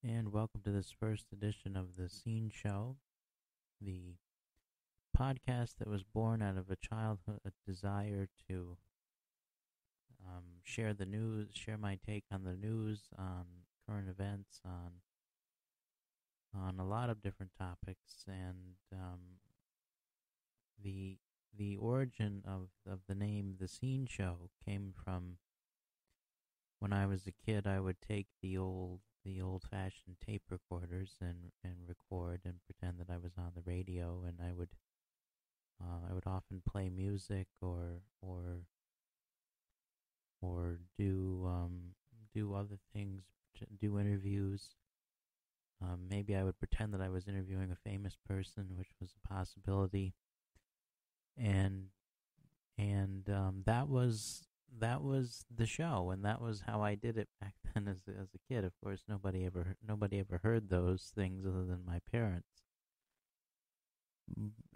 and welcome to this first edition of the Scene Show, the podcast that was born out of a childhood desire to share the news, share my take on the news, on current events, on a lot of different topics, and the the origin of the name The Scene Show came from when I was a kid. I would take the old-fashioned tape recorders and record and pretend that I was on the radio, and I would often play music or do other things, do interviews. Maybe I would pretend that I was interviewing a famous person, which was a possibility, and that was the show, and that was how I did it back then as a kid. Of course, nobody ever heard those things other than my parents.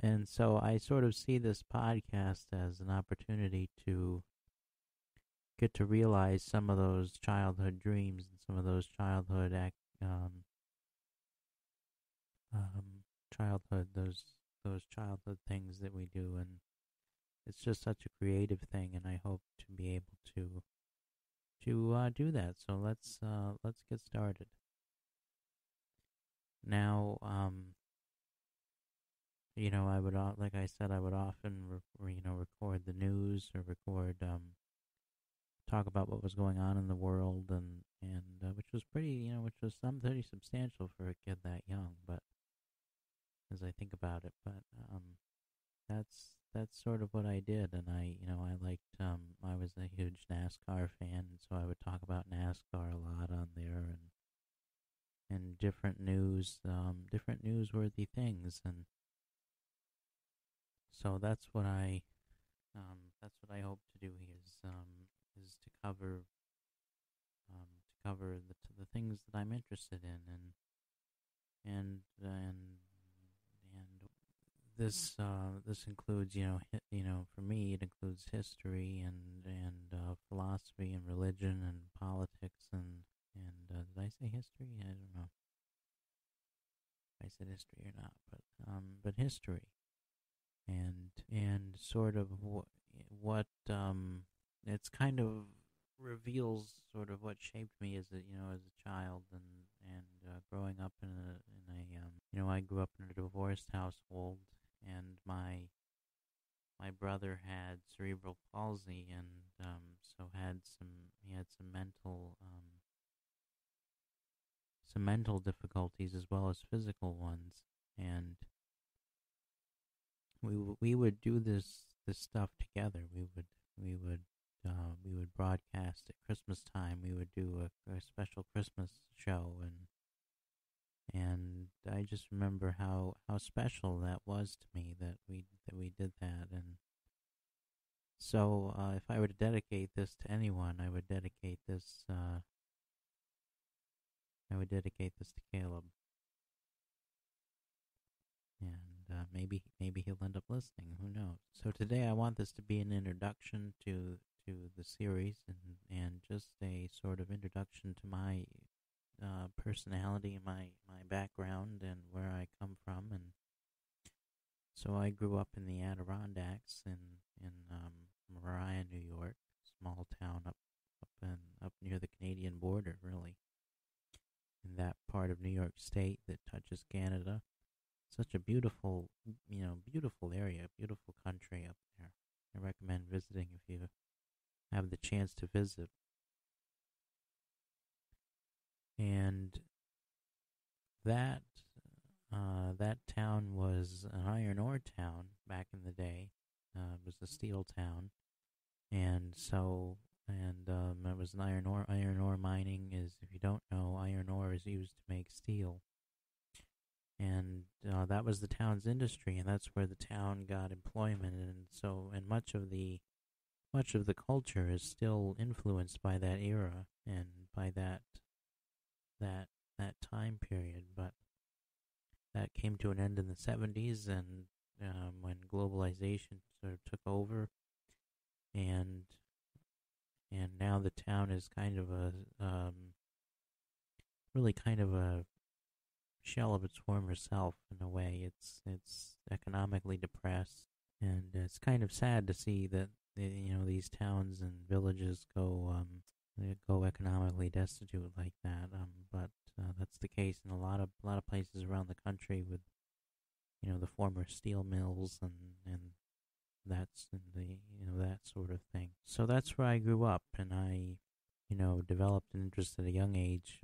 And so I sort of see this podcast as an opportunity to get to realize some of those childhood dreams and some of those um, those childhood things that we do, and it's just such a creative thing, and I hope to be able to do that. So let's get started. Now, I would like I said, I would often record the news or record talk about what was going on in the world, and which was which was pretty substantial for a kid that young. But as I think about it, but that's sort of what I did, and I liked I was a huge NASCAR fan, and so I would talk about NASCAR a lot on there, and different newsworthy things, and so that's what I hope to do here is to cover the things that I'm interested in, and this includes, for me it includes history and philosophy and religion and politics, and did I say history? I don't know if I said history or not, but history, and sort of what it's kind of reveals sort of what shaped me as a child, and growing up in a I grew up in a divorced household, and my brother had cerebral palsy, and so he had some mental difficulties as well as physical ones, and we would do this stuff together. We would broadcast at Christmas time. We would do a special Christmas show, and I just remember how special that was to me that we did that. And so if I were to dedicate this to anyone, I would dedicate this to Caleb, and maybe he'll end up listening. Who knows? So today I want this to be an introduction to the series, and just a sort of introduction to my personality and my background and where I come from. And so I grew up in the Adirondacks in Mariah, New York, small town up near the Canadian border, really, in that part of New York State that touches Canada. Such a beautiful area, beautiful country up there. I recommend visiting if you have the chance to visit. And that that town was an iron ore town back in the day. It was a steel town, and it was an iron ore. Iron ore mining is, if you don't know, iron ore is used to make steel, and that was the town's industry, and that's where the town got employment, and much of the culture is still influenced by that era and by that time period. But that came to an end in the 70s, and when globalization sort of took over, and now the town is kind of really kind of a shell of its former self in a way. It's economically depressed, and it's kind of sad to see that these towns and villages they go economically destitute like that. But that's the case in a lot of places around the country with the former steel mills and that's the that sort of thing. So that's where I grew up, and I developed an interest at a young age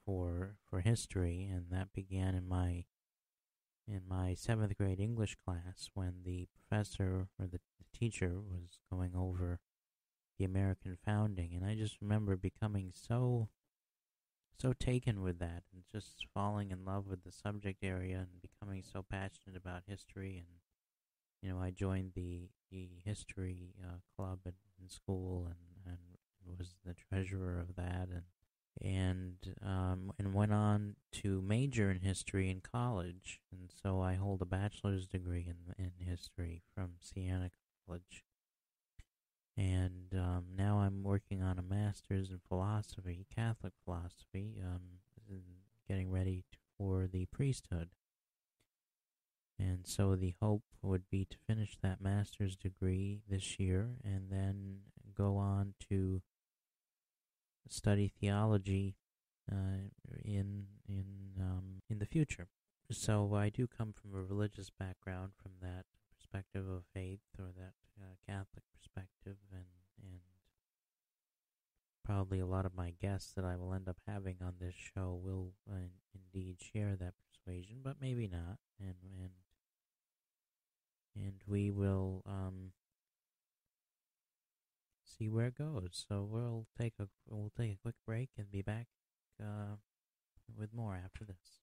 for history, and that began in my seventh grade English class when the professor or the teacher was going over the American founding, and I just remember becoming so taken with that and just falling in love with the subject area and becoming so passionate about history. And I joined the history club in school, and was the treasurer of that, and went on to major in history in college. And so I hold a bachelor's degree in history from Siena College. And now I'm working on a master's in philosophy, Catholic philosophy, and getting ready for the priesthood. And so the hope would be to finish that master's degree this year and then go on to study theology in the future. So I do come from a religious background, from that perspective of faith, or that Catholic perspective, and probably a lot of my guests that I will end up having on this show will indeed share that persuasion, but maybe not, and we will see where it goes. So we'll take a quick break and be back with more after this.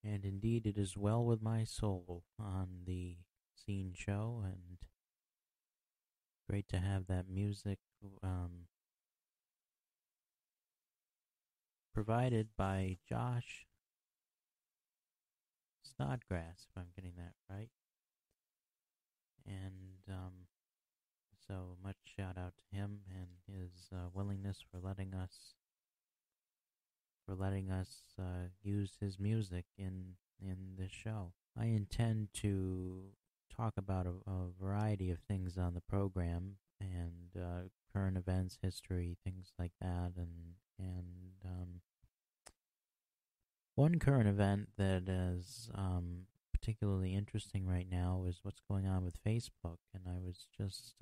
And indeed, it is well with my soul on the Scene Show, and great to have that music provided by Josh Snodgrass, if I'm getting that right. And so much shout out to him and his willingness for letting us use his music in this show. I intend to talk about a variety of things on the program, and current events, history, things like that, and one current event that is particularly interesting right now is what's going on with Facebook. And I was just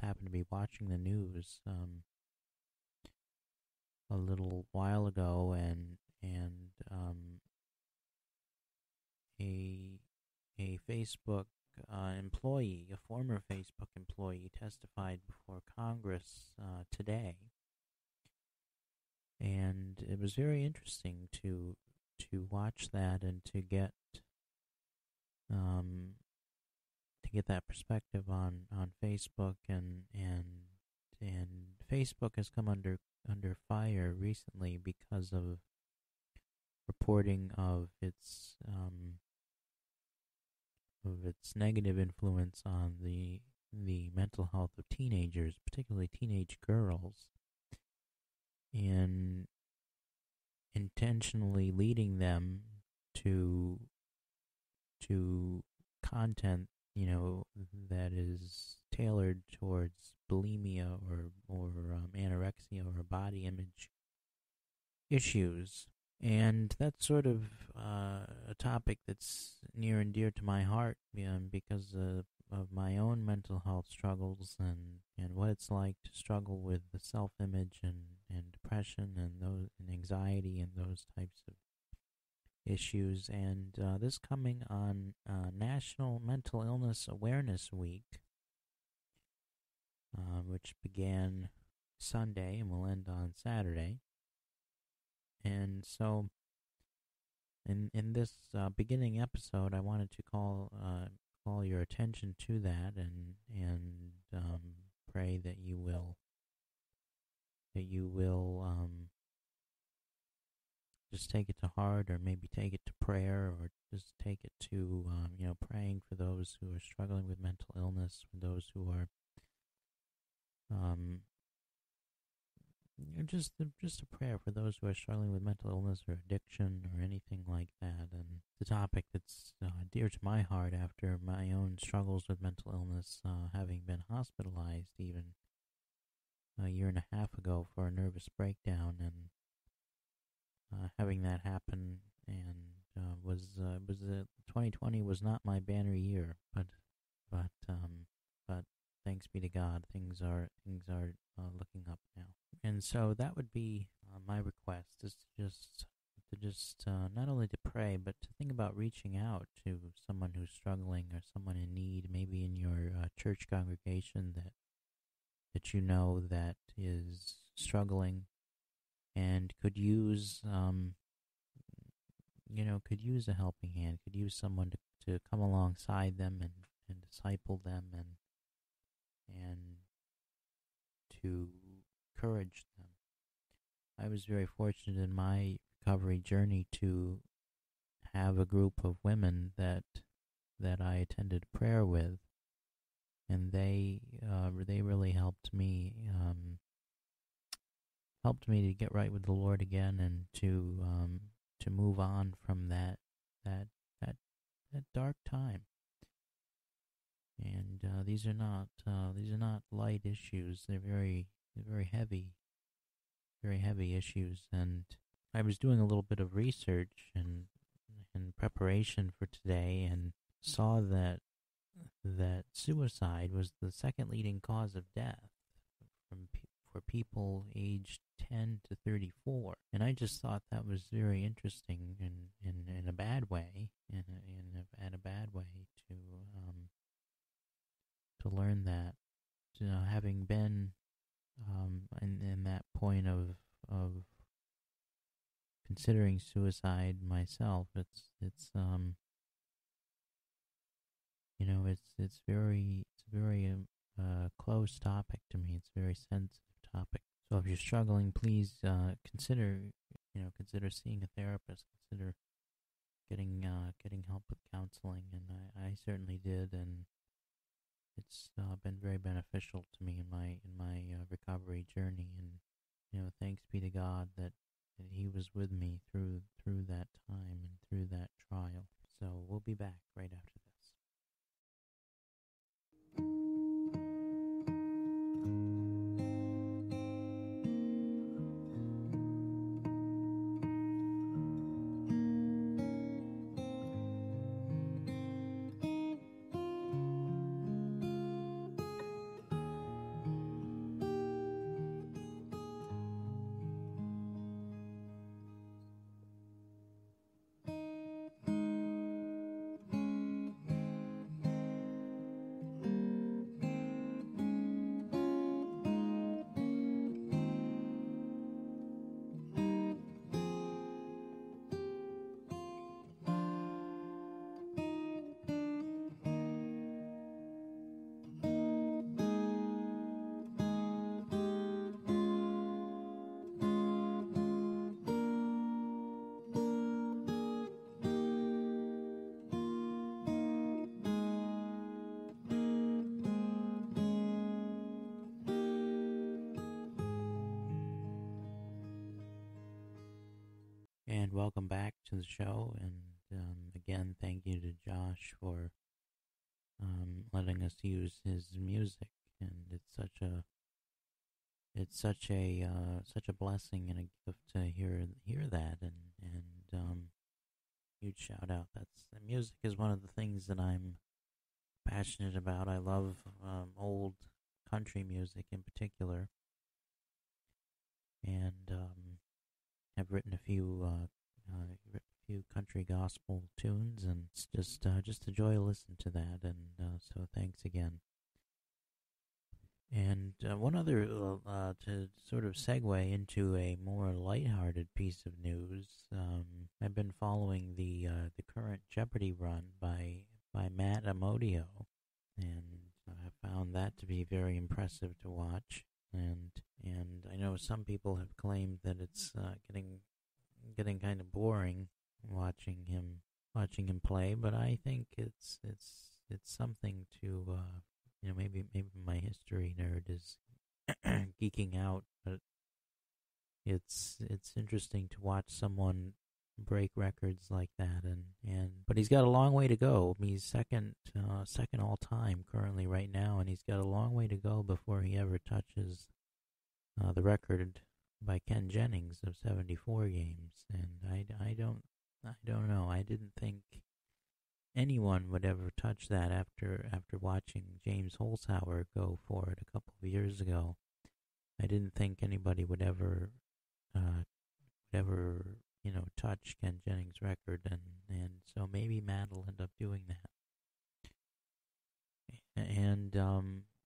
happened to be watching the news a little while ago, and a Facebook employee, a former Facebook employee, testified before Congress today, and it was very interesting to watch that and um, to get that perspective on Facebook and Facebook has come under fire recently because of reporting of its negative influence on the mental health of teenagers, particularly teenage girls, and intentionally leading them to content, that is tailored towards bulimia or anorexia or body image issues. And that's sort of a topic that's near and dear to my heart, because of my own mental health struggles and what it's like to struggle with the self-image and depression and anxiety and those types of issues. And this coming on National Mental Illness Awareness Week, which began Sunday and will end on Saturday. And so, in this beginning episode, I wanted to call your attention to that and pray that you will just take it to heart, or maybe take it to prayer, or just take it to praying for those who are struggling with mental illness, for those who are just a prayer for those who are struggling with mental illness or addiction or anything like that. And the topic that's dear to my heart after my own struggles with mental illness, having been hospitalized even a year and a half ago for a nervous breakdown, and having that happen, and was 2020 was not my banner year, but thanks be to God, things are looking up now. And so that would be my request, is to just not only to pray, but to think about reaching out to someone who's struggling or someone in need, maybe in your church congregation that that is struggling and could use could use a helping hand, could use someone to come alongside them and disciple them and to encourage them. I was very fortunate in my recovery journey to have a group of women that I attended prayer with, and they really helped me to get right with the Lord again, and to move on from that dark time. And these are not light issues. They're very heavy, very heavy issues. And I was doing a little bit of research and in preparation for today, and saw that suicide was the second leading cause of death for people aged 10 to 34. And I just thought that was very interesting in a bad way, in a bad way to learn that, having been in that point of considering suicide myself. It's very close topic to me. It's a very sensitive topic. So if you're struggling, please consider seeing a therapist. Consider getting help with counseling, and I certainly did, and it's been very beneficial to me in my recovery journey. And thanks be to God that He was with me through that time and through that trial. So we'll be back right after this. And welcome back to the show. And again, thank you to Josh for letting us use his music. And it's such a blessing and a gift to hear that. And huge shout out. Music is one of the things that I'm passionate about. I love old country music in particular, and I've written a few country gospel tunes, and it's just a joy to listen to that. And so thanks again. And one other to sort of segue into a more lighthearted piece of news. I've been following the current Jeopardy run by Matt Amodio, and I found that to be very impressive to watch. And I know some people have claimed that it's getting kind of boring watching him play, but I think it's something to maybe my history nerd is geeking out, but it's interesting to watch someone break records like that, but he's got a long way to go. He's second all time currently right now, and he's got a long way to go before he ever touches the record by Ken Jennings of 74 games. And I don't know. I didn't think anyone would ever touch that after watching James Holzhauer go for it a couple of years ago. I didn't think anybody would ever touch Ken Jennings' record, and so maybe Matt will end up doing that. And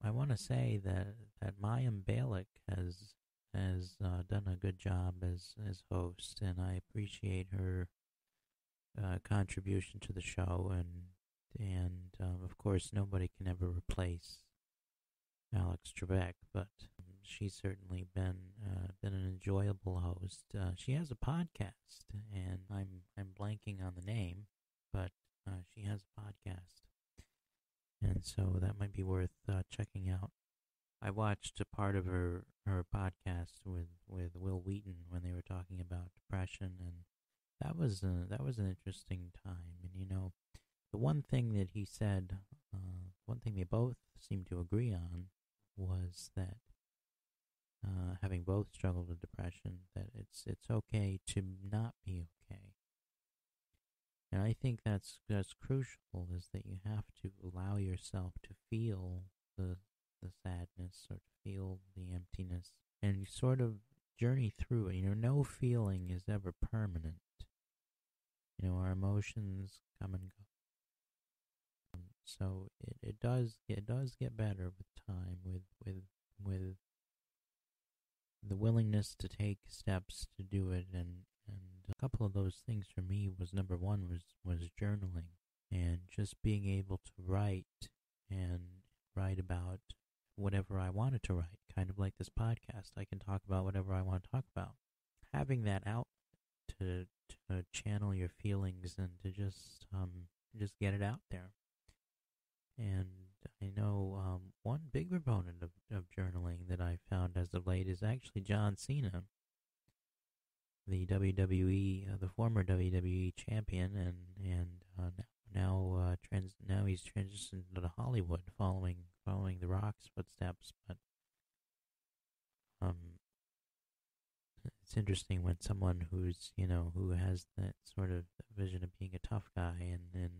I want to say that Mayim Bialik has done a good job as host, and I appreciate her contribution to the show, and of course nobody can ever replace Alex Trebek, but she's certainly been an enjoyable host. She has a podcast, and I'm blanking on the name, but she has a podcast, and so that might be worth checking out. I watched a part of her podcast with Will Wheaton when they were talking about depression, and that was an interesting time. And the one thing that he said, one thing they both seemed to agree on, was that having both struggled with depression, that it's okay to not be okay. And I think that's crucial, is that you have to allow yourself to feel the sadness, or to feel the emptiness, and you sort of journey through it. No feeling is ever permanent. Our emotions come and go. So it does get better with time, with the willingness to take steps to do it. And a couple of those things for me was, number one was journaling, and just being able to write about whatever I wanted to write, kind of like this podcast. I can talk about whatever I want to talk about. Having that out to channel your feelings, and to just get it out there. And I know one big proponent of journaling that I found as of late is actually John Cena, the former WWE champion, and now he's transitioned to Hollywood, following The Rock's footsteps. But it's interesting when someone who has that sort of vision of being a tough guy and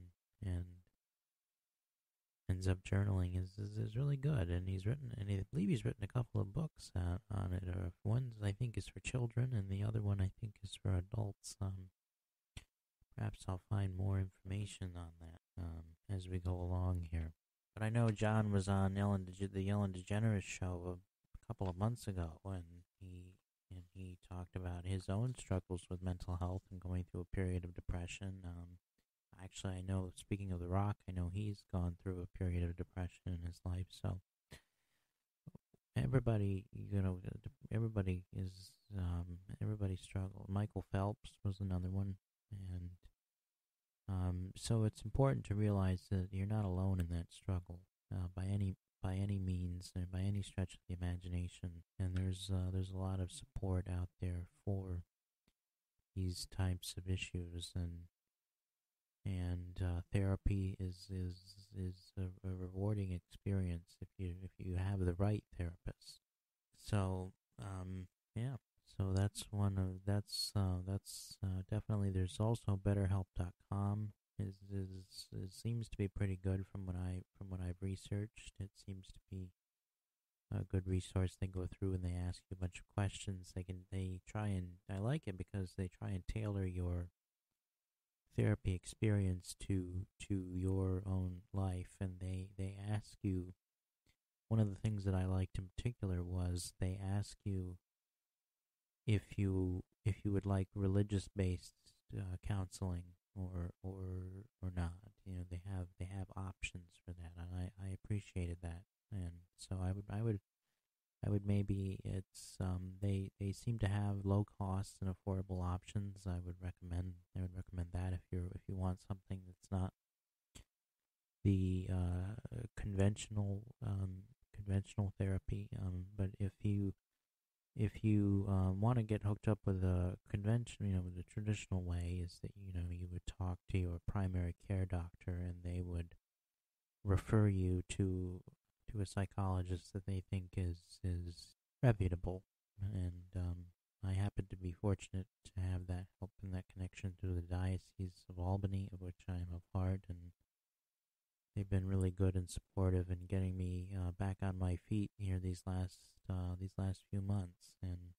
ends up journaling is really good. And I believe he's written a couple of books on it. Or one I think is for children, and the other one I think is for adults. Perhaps I'll find more information on that as we go along here. But I know John was on the Ellen DeGeneres show a couple of months ago, and he talked about his own struggles with mental health and going through a period of depression. Actually, I know, speaking of The Rock, I know he's gone through a period of depression in his life. So everybody struggled. Michael Phelps was another one, and so it's important to realize that you're not alone in that struggle by any means, and by any stretch of the imagination. And there's a lot of support out there for these types of issues, and therapy is a rewarding experience if you have the right therapist. So yeah, so that's definitely. There's also BetterHelp.com. Is seems to be pretty good from what I've researched. It seems to be a good resource. They go through and they ask you a bunch of questions. They try and I like it because they try and tailor your therapy experience to your own life, and they ask you. One of the things that I liked in particular was they ask you if you would like religious based counseling or not. They have options for that, and I appreciated that. And so I would maybe they seem to have low cost and affordable options. I would recommend that if you want something that's not the conventional therapy. But if you want to get hooked up with a convention, with the traditional way, is that you would talk to your primary care doctor, and they would refer you to a psychologist that they think is reputable. And I happen to be fortunate to have that help and that connection to the Diocese of Albany, of which I am a part, and they've been really good and supportive in getting me back on my feet here these last few months, and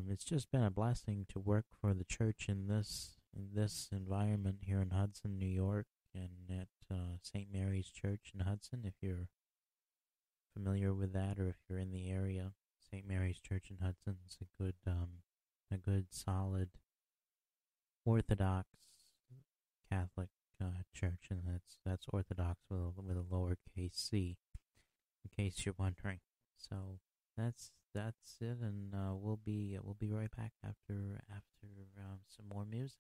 it's just been a blessing to work for the church in this environment here in Hudson, New York, and at St. Mary's Church in Hudson. If you're familiar with that, or if you're in the area, St. Mary's Church in Hudson is a good solid Orthodox Catholic church, and that's Orthodox with a lowercase c, in case you're wondering. So that's it, and we'll be right back after some more music.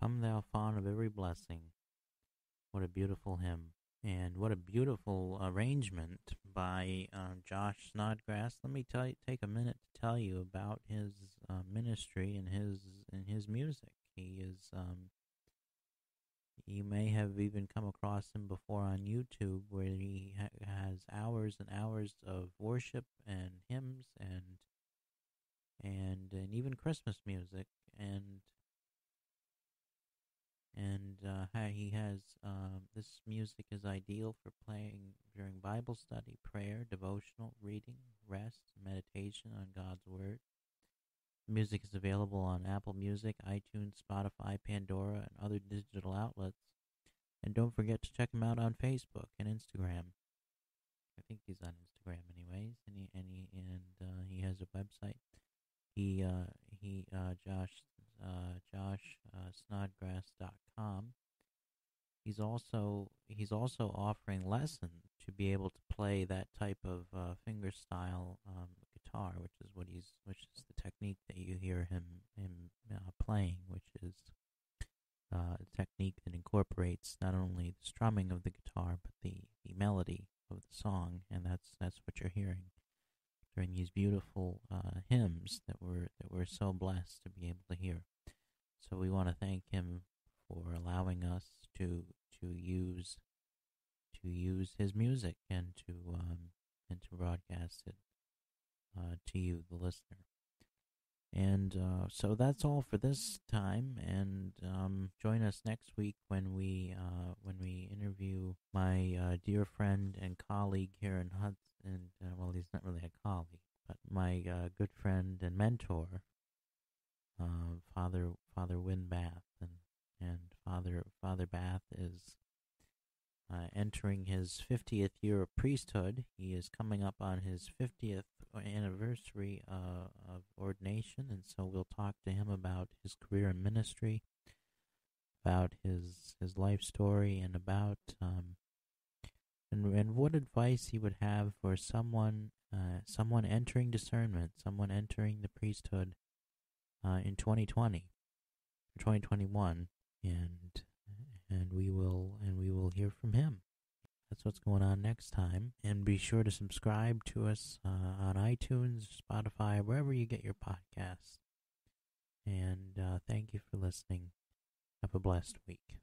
Come thou fount of every blessing. What a beautiful hymn. And what a beautiful arrangement by Josh Snodgrass. Let me take a minute to tell you about his ministry and his music. He is you may have even come across him before on YouTube, where he has hours and hours of worship and hymns and even Christmas music, and he has this music is ideal for playing during Bible study, prayer, devotional, reading, rest, meditation on God's Word. Music is available on Apple Music, iTunes, Spotify, Pandora, and other digital outlets. And don't forget to check him out on Facebook and Instagram. I think he's on Instagram, anyways. And he has a website. Snodgrass.com. He's also offering lessons to be able to play that type of fingerstyle guitar, which is the technique that you hear him playing, which is a technique that incorporates not only the strumming of the guitar but the melody of the song, and that's what you're hearing during these beautiful hymns that we're so blessed to be able to hear. So we want to thank him for allowing us to use his music and to broadcast it to you, the listener. And so that's all for this time. And join us next week when we interview my dear friend and colleague here in Hudson. Well, he's not really a colleague, but my good friend and mentor, Father Win Bath, and Father Bath is entering his 50th year of priesthood. He is coming up on his 50th anniversary of ordination, and so we'll talk to him about his career in ministry, about his life story, and about and what advice he would have for someone entering discernment, someone entering the priesthood in 2020 or 2021, and we will hear from him. That's what's going on next time. And be sure to subscribe to us on iTunes, Spotify, wherever you get your podcasts. And thank you for listening. Have a blessed week.